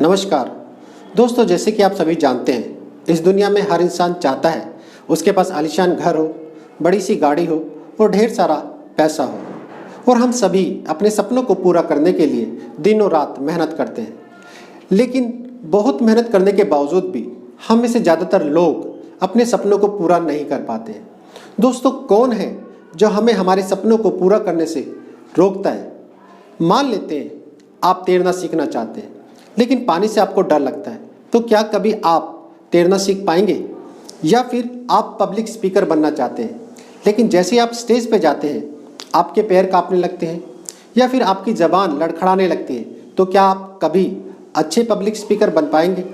नमस्कार दोस्तों, जैसे कि आप सभी जानते हैं, इस दुनिया में हर इंसान चाहता है उसके पास आलीशान घर हो, बड़ी सी गाड़ी हो और ढेर सारा पैसा हो। और हम सभी अपने सपनों को पूरा करने के लिए दिनों रात मेहनत करते हैं। लेकिन बहुत मेहनत करने के बावजूद भी हम में से ज़्यादातर लोग अपने सपनों को पूरा नहीं कर पाते हैं। दोस्तों, कौन है जो हमें हमारे सपनों को पूरा करने से रोकता है? मान लेते हैं आप तैरना सीखना चाहते हैं, लेकिन पानी से आपको डर लगता है, तो क्या कभी आप तैरना सीख पाएंगे? या फिर आप पब्लिक स्पीकर बनना चाहते हैं, लेकिन जैसे ही आप स्टेज पे जाते हैं आपके पैर कांपने लगते हैं या फिर आपकी ज़बान लड़खड़ाने लगती है, तो क्या आप कभी अच्छे पब्लिक स्पीकर बन पाएंगे?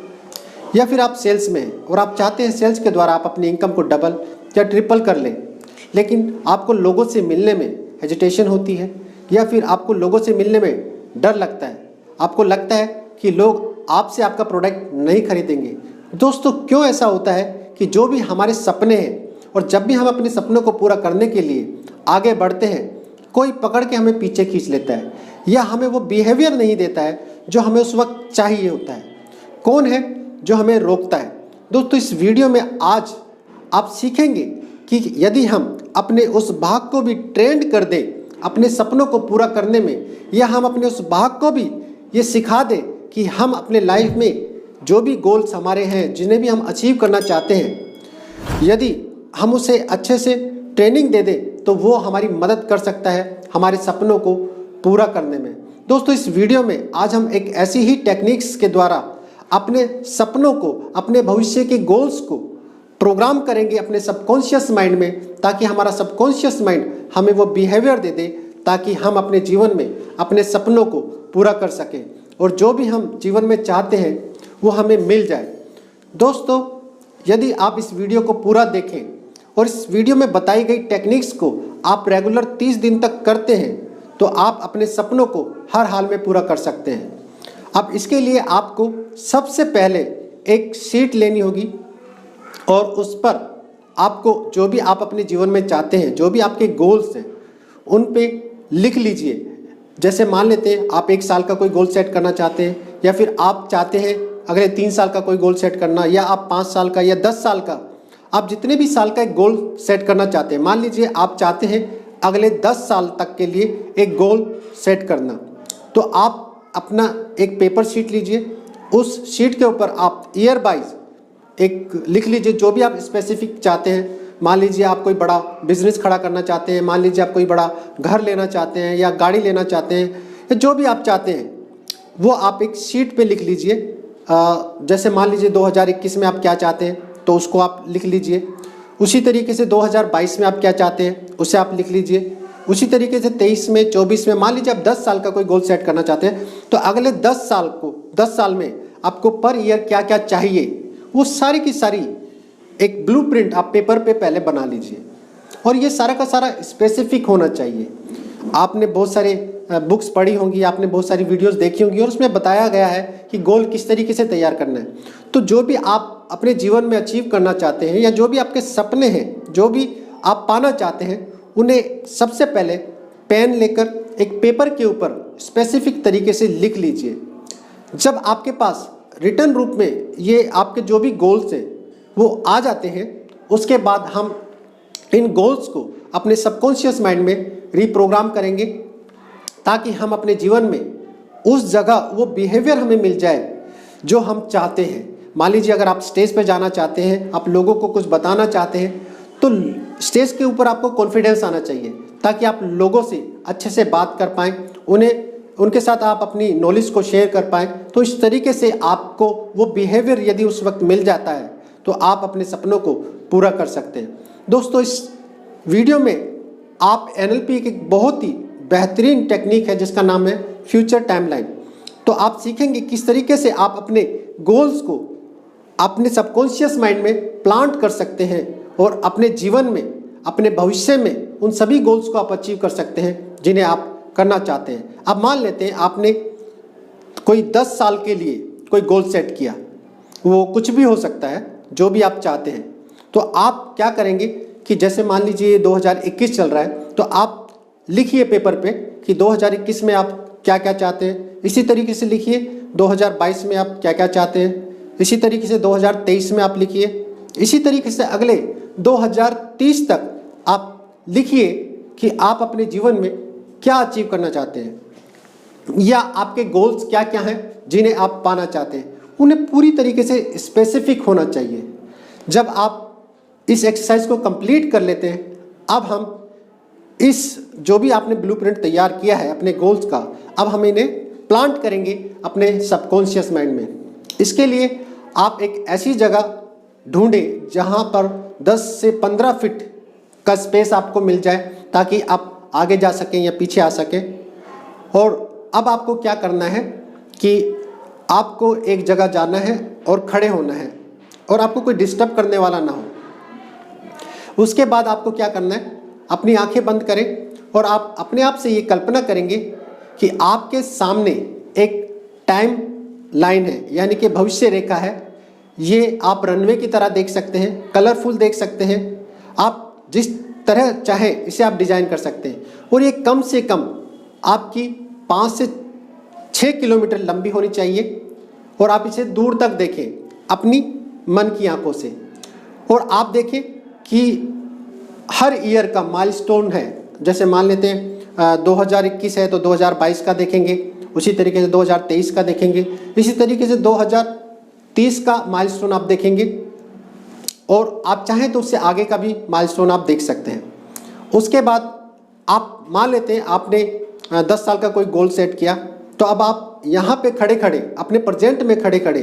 या फिर आप सेल्स में हैं और आप चाहते हैं सेल्स के द्वारा आप अपनी इनकम को डबल या ट्रिपल कर लें, लेकिन आपको लोगों से मिलने में हेजिटेशन होती है या फिर आपको लोगों से मिलने में डर लगता है, आपको लगता है कि लोग आपसे आपका प्रोडक्ट नहीं खरीदेंगे। दोस्तों, क्यों ऐसा होता है कि जो भी हमारे सपने हैं और जब भी हम अपने सपनों को पूरा करने के लिए आगे बढ़ते हैं, कोई पकड़ के हमें पीछे खींच लेता है या हमें वो बिहेवियर नहीं देता है जो हमें उस वक्त चाहिए होता है? कौन है जो हमें रोकता है? दोस्तों, इस वीडियो में आज आप सीखेंगे कि यदि हम अपने उस भाग को भी ट्रेंड कर दें अपने सपनों को पूरा करने में, या हम अपने उस भाग को भी ये सिखा दें कि हम अपने लाइफ में जो भी गोल्स हमारे हैं, जिन्हें भी हम अचीव करना चाहते हैं, यदि हम उसे अच्छे से ट्रेनिंग दे दें तो वो हमारी मदद कर सकता है हमारे सपनों को पूरा करने में। दोस्तों, इस वीडियो में आज हम एक ऐसी ही टेक्निक्स के द्वारा अपने सपनों को, अपने भविष्य के गोल्स को प्रोग्राम करेंगे अपने सबकॉन्शियस माइंड में, ताकि हमारा सबकॉन्शियस माइंड हमें वो बिहेवियर दे दे ताकि हम अपने जीवन में अपने सपनों को पूरा कर सकें और जो भी हम जीवन में चाहते हैं वो हमें मिल जाए। दोस्तों, यदि आप इस वीडियो को पूरा देखें और इस वीडियो में बताई गई टेक्निक्स को आप रेगुलर 30 दिन तक करते हैं तो आप अपने सपनों को हर हाल में पूरा कर सकते हैं। अब इसके लिए आपको सबसे पहले एक शीट लेनी होगी और उस पर आपको जो भी आप अपने जीवन में चाहते हैं, जो भी आपके गोल्स हैं, उन पे लिख लीजिए। जैसे मान लेते हैं आप 1 साल का कोई गोल सेट करना चाहते हैं, या फिर आप चाहते हैं अगले 3 साल का कोई गोल सेट करना, या आप 5 साल का या 10 साल का, आप जितने भी साल का एक गोल सेट करना चाहते हैं। मान लीजिए आप चाहते हैं अगले 10 साल तक के लिए एक गोल सेट करना, तो आप अपना एक पेपर शीट लीजिए। उस शीट के ऊपर आप ईयर वाइज एक लिख लीजिए जो भी आप स्पेसिफिक चाहते हैं। मान लीजिए आप कोई बड़ा बिजनेस खड़ा करना चाहते हैं, मान लीजिए आप कोई बड़ा घर लेना चाहते हैं या गाड़ी लेना चाहते हैं, या जो भी आप चाहते हैं वो आप एक शीट पे लिख लीजिए। जैसे मान लीजिए 2021 में आप क्या चाहते हैं तो उसको आप लिख लीजिए। उसी तरीके से 2022 में आप क्या चाहते हैं उसे आप लिख लीजिए। उसी तरीके से 23 में, 24 में, मान लीजिए आप 10 साल का कोई गोल सेट करना चाहते हैं तो अगले 10 साल में आपको पर ईयर क्या क्या चाहिए वो सारी की सारी एक ब्लूप्रिंट आप पेपर पे पहले बना लीजिए। और ये सारा का सारा स्पेसिफिक होना चाहिए। आपने बहुत सारे बुक्स पढ़ी होंगी, आपने बहुत सारी वीडियोस देखी होंगी और उसमें बताया गया है कि गोल किस तरीके से तैयार करना है। तो जो भी आप अपने जीवन में अचीव करना चाहते हैं या जो भी आपके सपने हैं, जो भी आप पाना चाहते हैं, उन्हें सबसे पहले पेन लेकर एक पेपर के ऊपर स्पेसिफिक तरीके से लिख लीजिए। जब आपके पास रिटर्न रूप में ये आपके जो भी गोल्स हैं वो आ जाते हैं, उसके बाद हम इन गोल्स को अपने सबकॉन्शियस माइंड में रीप्रोग्राम करेंगे ताकि हम अपने जीवन में उस जगह वो बिहेवियर हमें मिल जाए जो हम चाहते हैं। मान लीजिए अगर आप स्टेज पे जाना चाहते हैं, आप लोगों को कुछ बताना चाहते हैं, तो स्टेज के ऊपर आपको कॉन्फिडेंस आना चाहिए ताकि आप लोगों से अच्छे से बात कर पाएँ, उनके साथ आप अपनी नॉलेज को शेयर कर पाएँ। तो इस तरीके से आपको वो बिहेवियर यदि उस वक्त मिल जाता है तो आप अपने सपनों को पूरा कर सकते हैं। दोस्तों, इस वीडियो में आप NLP की एक बहुत ही बेहतरीन टेक्निक है जिसका नाम है फ्यूचर टाइमलाइन। तो आप सीखेंगे किस तरीके से आप अपने गोल्स को अपने सबकॉन्शियस माइंड में प्लांट कर सकते हैं और अपने जीवन में, अपने भविष्य में उन सभी गोल्स को आप अचीव कर सकते हैं जिन्हें आप करना चाहते हैं। अब मान लेते हैं आपने कोई 10 साल के लिए कोई गोल सेट किया, वो कुछ भी हो सकता है, जो भी आप चाहते हैं। तो आप क्या करेंगे कि जैसे मान लीजिए 2021 चल रहा है तो आप लिखिए पेपर पे कि 2021 में आप क्या क्या चाहते हैं। इसी तरीके से लिखिए 2022 में आप क्या क्या चाहते हैं। इसी तरीके से 2023 में आप लिखिए। इसी तरीके से अगले 2030 तक आप लिखिए कि आप अपने जीवन में क्या अचीव करना चाहते हैं या आपके गोल्स क्या क्या हैं जिन्हें आप पाना चाहते हैं। उन्हें पूरी तरीके से स्पेसिफिक होना चाहिए। जब आप इस एक्सरसाइज को कंप्लीट कर लेते हैं, अब हम इस जो भी आपने ब्लूप्रिंट तैयार किया है अपने गोल्स का, अब हम इन्हें प्लांट करेंगे अपने सबकॉन्शियस माइंड में। इसके लिए आप एक ऐसी जगह ढूंढें जहां पर 10 से 15 फीट का स्पेस आपको मिल जाए ताकि आप आगे जा सकें या पीछे आ सकें। और अब आपको क्या करना है कि आपको एक जगह जाना है और खड़े होना है और आपको कोई डिस्टर्ब करने वाला ना हो। उसके बाद आपको क्या करना है, अपनी आंखें बंद करें और आप अपने आप से ये कल्पना करेंगे कि आपके सामने एक टाइम लाइन है, यानी कि भविष्य रेखा है। ये आप रनवे की तरह देख सकते हैं, कलरफुल देख सकते हैं। आप जिस तरह चाहे इसे आप डिजाइन कर सकते हैं और ये कम से कम आपकी 5 से 6 किलोमीटर लंबी होनी चाहिए और आप इसे दूर तक देखें अपनी मन की आंखों से। और आप देखें कि हर ईयर का माइलस्टोन है। जैसे मान लेते हैं 2021 है तो 2022 का देखेंगे, उसी तरीके से 2023 का देखेंगे, इसी तरीके से 2030 का माइलस्टोन आप देखेंगे और आप चाहें तो उससे आगे का भी माइलस्टोन आप देख सकते हैं। उसके बाद आप मान लेते हैं आपने 10 साल का कोई गोल सेट किया, तो अब आप यहाँ पे खड़े खड़े अपने प्रेजेंट में खड़े खड़े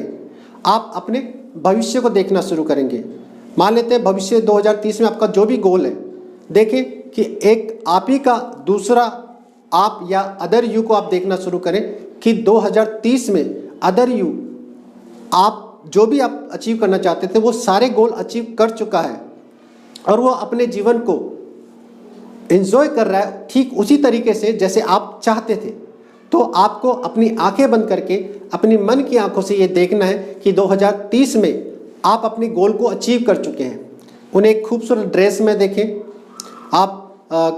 आप अपने भविष्य को देखना शुरू करेंगे। मान लेते हैं भविष्य 2030 में आपका जो भी गोल है, देखें कि एक आप ही का दूसरा आप या अदर यू को आप देखना शुरू करें कि 2030 में अदर यू आप जो भी आप अचीव करना चाहते थे वो सारे गोल अचीव कर चुका है और वो अपने जीवन को एंजॉय कर रहा है ठीक उसी तरीके से जैसे आप चाहते थे। तो आपको अपनी आंखें बंद करके अपनी मन की आंखों से ये देखना है कि 2030 में आप अपने गोल को अचीव कर चुके हैं। उन्हें एक खूबसूरत ड्रेस में देखें। आप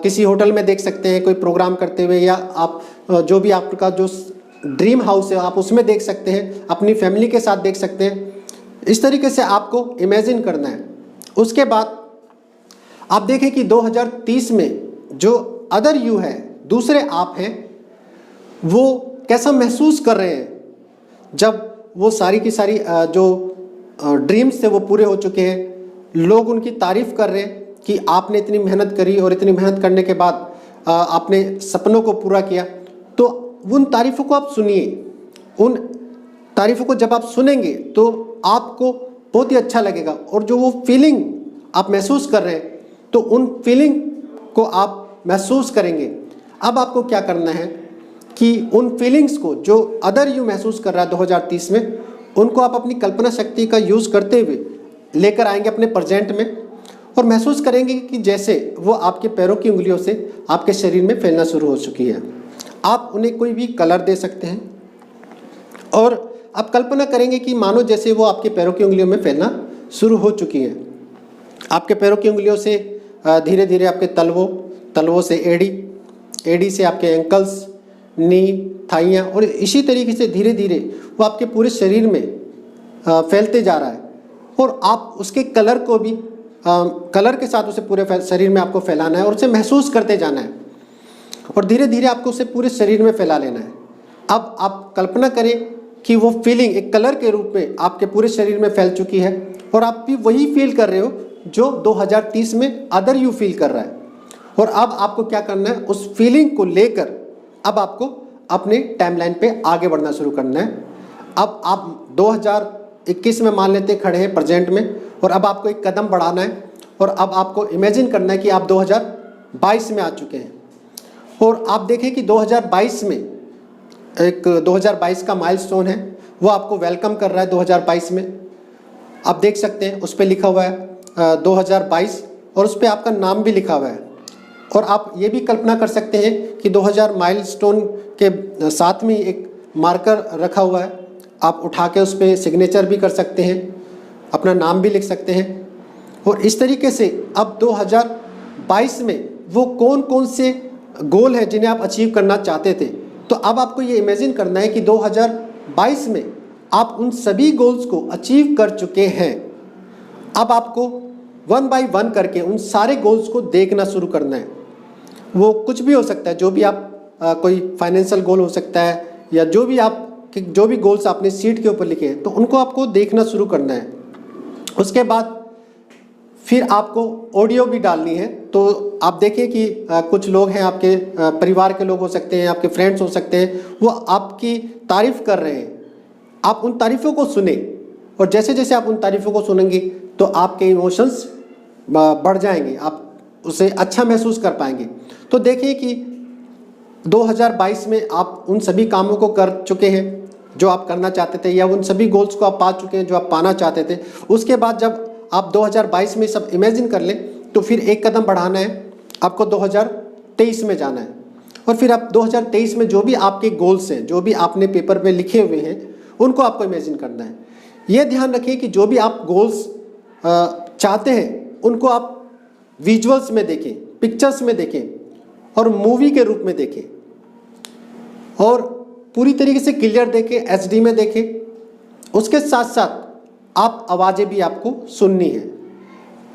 किसी होटल में देख सकते हैं कोई प्रोग्राम करते हुए, या आप जो भी आपका जो ड्रीम हाउस है आप उसमें देख सकते हैं, अपनी फैमिली के साथ देख सकते हैं। इस तरीके से आपको इमेजिन करना है। उसके बाद आप देखें कि 2030 में जो अदर यू है, दूसरे आप हैं, वो कैसा महसूस कर रहे हैं जब वो सारी की सारी जो ड्रीम्स थे वो पूरे हो चुके हैं। लोग उनकी तारीफ कर रहे हैं कि आपने इतनी मेहनत करी और इतनी मेहनत करने के बाद आपने सपनों को पूरा किया। तो उन तारीफ़ों को आप सुनिए। उन तारीफ़ों को जब आप सुनेंगे तो आपको बहुत ही अच्छा लगेगा और जो वो फीलिंग आप महसूस कर रहे हैं तो उन फीलिंग को आप महसूस करेंगे। अब आपको क्या करना है कि उन फीलिंग्स को जो अदर यू महसूस कर रहा है 2030 में, उनको आप अपनी कल्पना शक्ति का यूज़ करते हुए लेकर आएंगे अपने प्रेजेंट में और महसूस करेंगे कि जैसे वो आपके पैरों की उंगलियों से आपके शरीर में फैलना शुरू हो चुकी है। आप उन्हें कोई भी कलर दे सकते हैं और आप कल्पना करेंगे कि मानो जैसे वो आपके पैरों की उंगलियों में फैलना शुरू हो चुकी है। आपके पैरों की उंगलियों से धीरे धीरे आपके तलवों से एड़ी से आपके एंकल्स, नी, थाइयाँ, और इसी तरीके से धीरे धीरे वो आपके पूरे शरीर में फैलते जा रहा है। और आप उसके कलर को भी कलर के साथ उसे पूरे शरीर में आपको फैलाना है और उसे महसूस करते जाना है और धीरे धीरे आपको उसे पूरे शरीर में फैला लेना है। अब आप कल्पना करें कि वो फीलिंग एक कलर के रूप में आपके पूरे शरीर में फैल चुकी है और आप भी वही फील कर रहे हो जो 2030 में अदर यू फील कर रहा है। और अब आपको क्या करना है, उस फीलिंग को लेकर अब आपको अपने टाइमलाइन पे आगे बढ़ना शुरू करना है। अब आप 2021 में मान लेते खड़े हैं प्रेजेंट में, और अब आपको एक कदम बढ़ाना है और अब आपको इमेजिन करना है कि आप 2022 में आ चुके हैं। और आप देखें कि 2022 में एक 2022 का माइलस्टोन है, वो आपको वेलकम कर रहा है 2022 में। आप देख सकते हैं उस पर लिखा हुआ है 2022 और उस पर आपका नाम भी लिखा हुआ है। और आप ये भी कल्पना कर सकते हैं कि 2000 माइलस्टोन के साथ में एक मार्कर रखा हुआ है, आप उठा के उस पर सिग्नेचर भी कर सकते हैं, अपना नाम भी लिख सकते हैं। और इस तरीके से अब 2022 में वो कौन कौन से गोल है जिन्हें आप अचीव करना चाहते थे। तो अब आपको ये इमेजिन करना है कि 2022 में आप उन सभी गोल्स को अचीव कर चुके हैं। अब आपको 1 बाय 1 करके उन सारे गोल्स को देखना शुरू करना है। वो कुछ भी हो सकता है, जो भी आप कोई फाइनेंशियल गोल हो सकता है, या जो भी गोल्स आपने शीट के ऊपर लिखे हैं, तो उनको आपको देखना शुरू करना है। उसके बाद फिर आपको ऑडियो भी डालनी है। तो आप देखें कि कुछ लोग हैं, आपके परिवार के लोग हो सकते हैं, आपके फ्रेंड्स हो सकते हैं, वो आपकी तारीफ़ कर रहे हैं। आप उन तारीफ़ों को सुने, और जैसे जैसे आप उन तारीफ़ों को सुनेंगे तो आपके इमोशंस बढ़ जाएंगे, आप उसे अच्छा महसूस कर पाएंगे। तो देखिए कि 2022 में आप उन सभी कामों को कर चुके हैं जो आप करना चाहते थे, या उन सभी गोल्स को आप पा चुके हैं जो आप पाना चाहते थे। उसके बाद जब आप 2022 में सब इमेजिन कर लें, तो फिर एक कदम बढ़ाना है, आपको 2023 में जाना है। और फिर आप 2023 में जो भी आपके गोल्स हैं, जो भी आपने पेपर पे लिखे हुए हैं, उनको आपको इमेजिन करना है। ये ध्यान रखिए कि जो भी आप गोल्स चाहते हैं उनको आप विजुअल्स में देखें, पिक्चर्स में देखें, और मूवी के रूप में देखें, और पूरी तरीके से क्लियर देखें, एचडी में देखें। उसके साथ साथ आप आवाज़ें भी आपको सुननी है।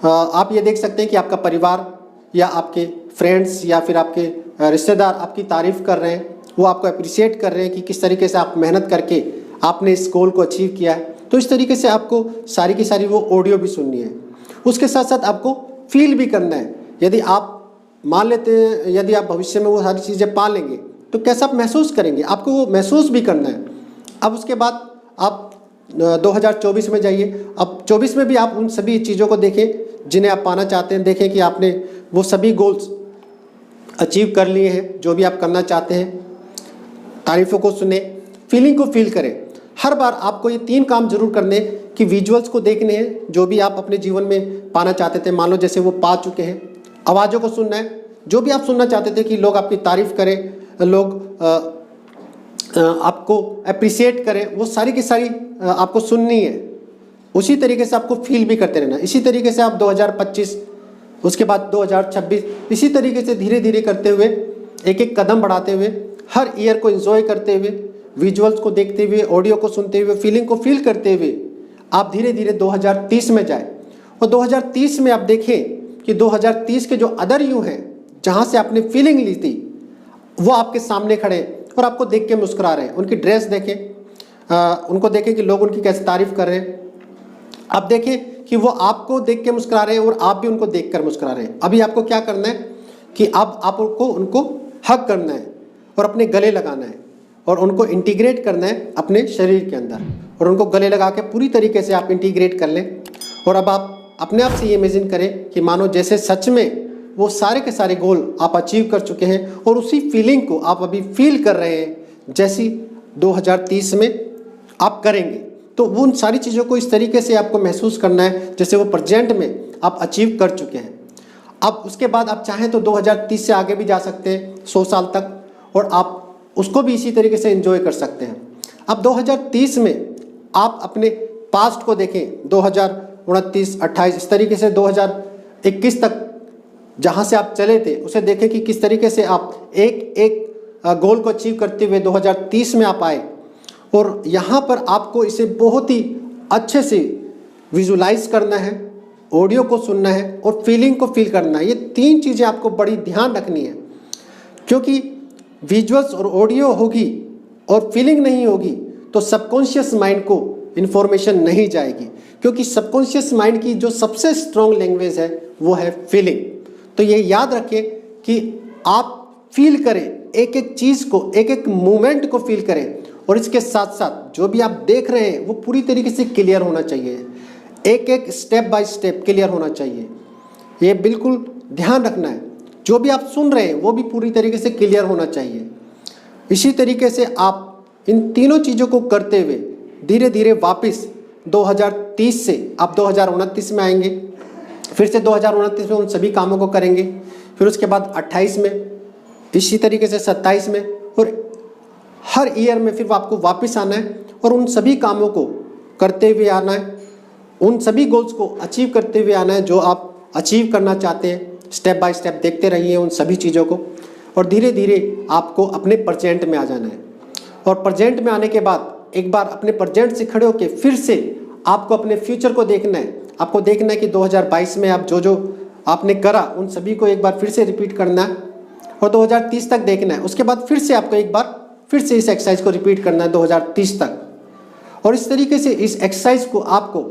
आप ये देख सकते हैं कि आपका परिवार या आपके फ्रेंड्स या फिर आपके रिश्तेदार आपकी तारीफ़ कर रहे हैं, वो आपको अप्रिशिएट कर रहे हैं कि किस तरीके से आप मेहनत करके आपने इस गोल को अचीव किया है। तो इस तरीके से आपको सारी की सारी वो ऑडियो भी सुननी है। उसके साथ साथ आपको फील भी करना है। यदि आप मान लेते हैं, यदि आप भविष्य में वो सारी चीज़ें पा लेंगे तो कैसा आप महसूस करेंगे, आपको वो महसूस भी करना है। अब उसके बाद आप 2024 में जाइए। अब 24 में भी आप उन सभी चीज़ों को देखें जिन्हें आप पाना चाहते हैं। देखें कि आपने वो सभी गोल्स अचीव कर लिए हैं जो भी आप करना चाहते हैं। तारीफ़ों को सुने, फीलिंग को फील करें। हर बार आपको ये 3 काम जरूर करने कि विजुअल्स को देखने हैं जो भी आप अपने जीवन में पाना चाहते थे, मान लो जैसे वो पा चुके हैं। आवाज़ों को सुनना है, जो भी आप सुनना चाहते थे कि लोग आपकी तारीफ़ करें, लोग आपको अप्रिशिएट करें, वो सारी की सारी आपको सुननी है। उसी तरीके से आपको फील भी करते रहना। इसी तरीके से आप 2025, उसके बाद 2026, इसी तरीके से धीरे धीरे करते हुए, एक एक कदम बढ़ाते हुए, हर ईयर को एंजॉय करते हुए, विजुअल्स को देखते हुए, ऑडियो को सुनते हुए, फीलिंग को फील करते हुए आप धीरे धीरे 2030 में जाए। और 2030 में आप देखें कि 2030 के जो अदर यू हैं, जहाँ से आपने फीलिंग ली थी, वो आपके सामने खड़े और आपको देख के मुस्कुरा रहे हैं। उनकी ड्रेस देखें, उनको देखें कि लोग उनकी कैसे तारीफ़ कर रहे हैं। अब देखें कि वो आपको देख के मुस्कुरा रहे हैं और आप भी उनको देख कर मुस्कुरा रहे हैं। अभी आपको क्या करना है कि अब आपको उनको हग करना है और अपने गले लगाना है और उनको इंटीग्रेट करना है अपने शरीर के अंदर, और उनको गले लगा के पूरी तरीके से आप इंटीग्रेट कर लें। और अब आप अपने आप से ये इमेजिन करें कि मानो जैसे सच में वो सारे के सारे गोल आप अचीव कर चुके हैं, और उसी फीलिंग को आप अभी फील कर रहे हैं जैसी 2030 में आप करेंगे। तो वो उन सारी चीज़ों को इस तरीके से आपको महसूस करना है जैसे वो प्रेजेंट में आप अचीव कर चुके हैं। अब उसके बाद आप चाहें तो 2030 से आगे भी जा सकते हैं, 100 साल तक, और आप उसको भी इसी तरीके से एंजॉय कर सकते हैं। अब 2030 में आप अपने पास्ट को देखें, 2029, 28, इस तरीके से 2021 तक जहाँ से आप चले थे उसे देखें कि किस तरीके से आप एक एक गोल को अचीव करते हुए 2030 में आप आए। और यहाँ पर आपको इसे बहुत ही अच्छे से विजुलाइज करना है, ऑडियो को सुनना है और फीलिंग को फील करना है। ये 3 चीज़ें आपको बड़ी ध्यान रखनी है, क्योंकि विजुअल्स और ऑडियो होगी और फीलिंग नहीं होगी तो सबकॉन्शियस माइंड को इन्फॉर्मेशन नहीं जाएगी, क्योंकि सबकॉन्शियस माइंड की जो सबसे स्ट्रॉन्ग लैंग्वेज है वो है फीलिंग। तो ये याद रखें कि आप फील करें, एक एक चीज़ को, एक एक मोमेंट को फील करें, और इसके साथ साथ जो भी आप देख रहे हैं वो पूरी तरीके से क्लियर होना चाहिए, एक एक स्टेप बाय स्टेप क्लियर होना चाहिए। ये बिल्कुल ध्यान रखना है। जो भी आप सुन रहे हैं वो भी पूरी तरीके से क्लियर होना चाहिए। इसी तरीके से आप इन तीनों चीज़ों को करते हुए धीरे धीरे वापस 2030 से आप 2029 में आएंगे, फिर से 2029 में उन सभी कामों को करेंगे, फिर उसके बाद 28 में, इसी तरीके से 27 में, और हर ईयर में फिर आपको वापस आना है और उन सभी कामों को करते हुए आना है, उन सभी गोल्स को अचीव करते हुए आना है जो आप अचीव करना चाहते हैं। स्टेप बाय स्टेप देखते रहिए उन सभी चीज़ों को, और धीरे धीरे आपको अपने प्रेजेंट में आ जाना है। और प्रेजेंट में आने के बाद एक बार अपने प्रेजेंट से खड़े होकर फिर से आपको अपने फ्यूचर को देखना है। आपको देखना है कि 2022 में आप जो जो आपने करा उन सभी को एक बार फिर से रिपीट करना है और 2030 तक देखना है। उसके बाद फिर से आपको एक बार फिर से इस एक्सरसाइज को रिपीट करना है 2030 तक। और इस तरीके से इस एक्सरसाइज को आपको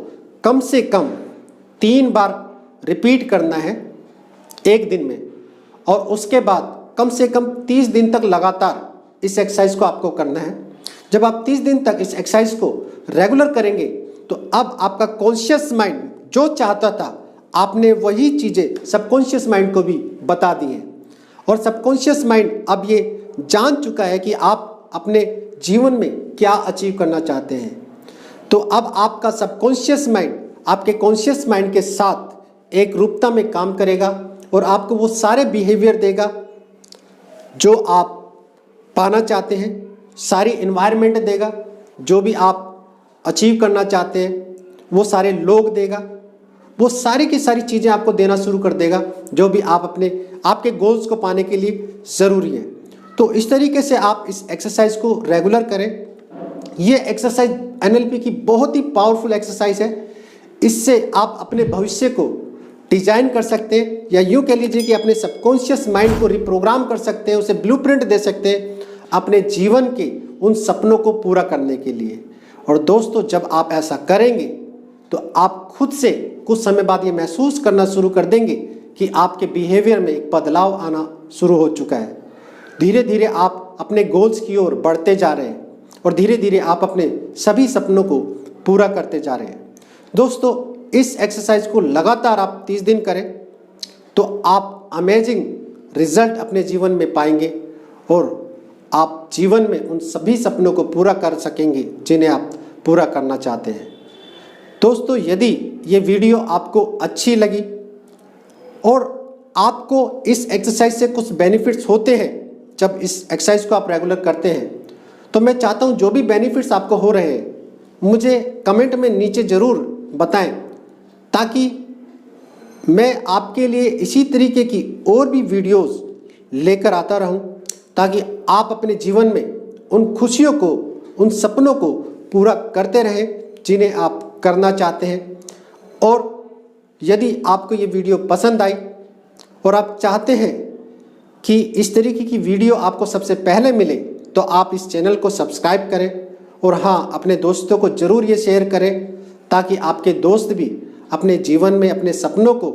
कम से कम 3 बार रिपीट करना है एक दिन में, और उसके बाद कम से कम 30 दिन तक लगातार इस एक्सरसाइज को आपको करना है। जब आप 30 दिन तक इस एक्सरसाइज को रेगुलर करेंगे तो अब आपका कॉन्शियस माइंड जो चाहता था आपने वही चीज़ें सबकॉन्शियस माइंड को भी बता दी हैं, और सबकॉन्शियस माइंड अब ये जान चुका है कि आप अपने जीवन में क्या अचीव करना चाहते हैं। तो अब आपका सबकॉन्शियस माइंड आपके कॉन्शियस माइंड के साथ एक रूपता में काम करेगा और आपको वो सारे बिहेवियर देगा जो आप पाना चाहते हैं, सारी इन्वायरमेंट देगा, जो भी आप अचीव करना चाहते हैं वो सारे लोग देगा, वो सारी की सारी चीज़ें आपको देना शुरू कर देगा जो भी आप आपके गोल्स को पाने के लिए ज़रूरी है। तो इस तरीके से आप इस एक्सरसाइज को रेगुलर करें। ये एक्सरसाइज NLP की बहुत ही पावरफुल एक्सरसाइज है। इससे आप अपने भविष्य को डिजाइन कर सकते हैं, या यूँ कह लीजिए कि अपने सबकॉन्शियस माइंड को रिप्रोग्राम कर सकते हैं, उसे ब्लूप्रिंट दे सकते हैं अपने जीवन के उन सपनों को पूरा करने के लिए। और दोस्तों, जब आप ऐसा करेंगे तो आप खुद से कुछ समय बाद ये महसूस करना शुरू कर देंगे कि आपके बिहेवियर में एक बदलाव आना शुरू हो चुका है। धीरे धीरे आप अपने गोल्स की ओर बढ़ते जा रहे हैं और धीरे धीरे आप अपने सभी सपनों को पूरा करते जा रहे हैं। दोस्तों, इस एक्सरसाइज को लगातार आप 30 दिन करें तो आप अमेजिंग रिजल्ट अपने जीवन में पाएंगे और आप जीवन में उन सभी सपनों को पूरा कर सकेंगे जिन्हें आप पूरा करना चाहते हैं। दोस्तों, यदि ये वीडियो आपको अच्छी लगी और आपको इस एक्सरसाइज से कुछ बेनिफिट्स होते हैं जब इस एक्सरसाइज को आप रेगुलर करते हैं, तो मैं चाहता हूँ जो भी बेनिफिट्स आपको हो रहे हैं मुझे कमेंट में नीचे ज़रूर बताएं, ताकि मैं आपके लिए इसी तरीके की और भी वीडियोस लेकर आता रहूं, ताकि आप अपने जीवन में उन खुशियों को, उन सपनों को पूरा करते रहें जिन्हें आप करना चाहते हैं। और यदि आपको ये वीडियो पसंद आई और आप चाहते हैं कि इस तरीके की वीडियो आपको सबसे पहले मिले, तो आप इस चैनल को सब्सक्राइब करें और हाँ, अपने दोस्तों को ज़रूर ये शेयर करें ताकि आपके दोस्त भी अपने जीवन में अपने सपनों को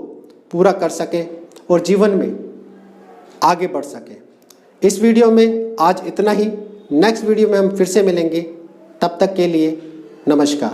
पूरा कर सकें और जीवन में आगे बढ़ सकें। इस वीडियो में आज इतना ही। नेक्स्ट वीडियो में हम फिर से मिलेंगे। तब तक के लिए नमस्कार।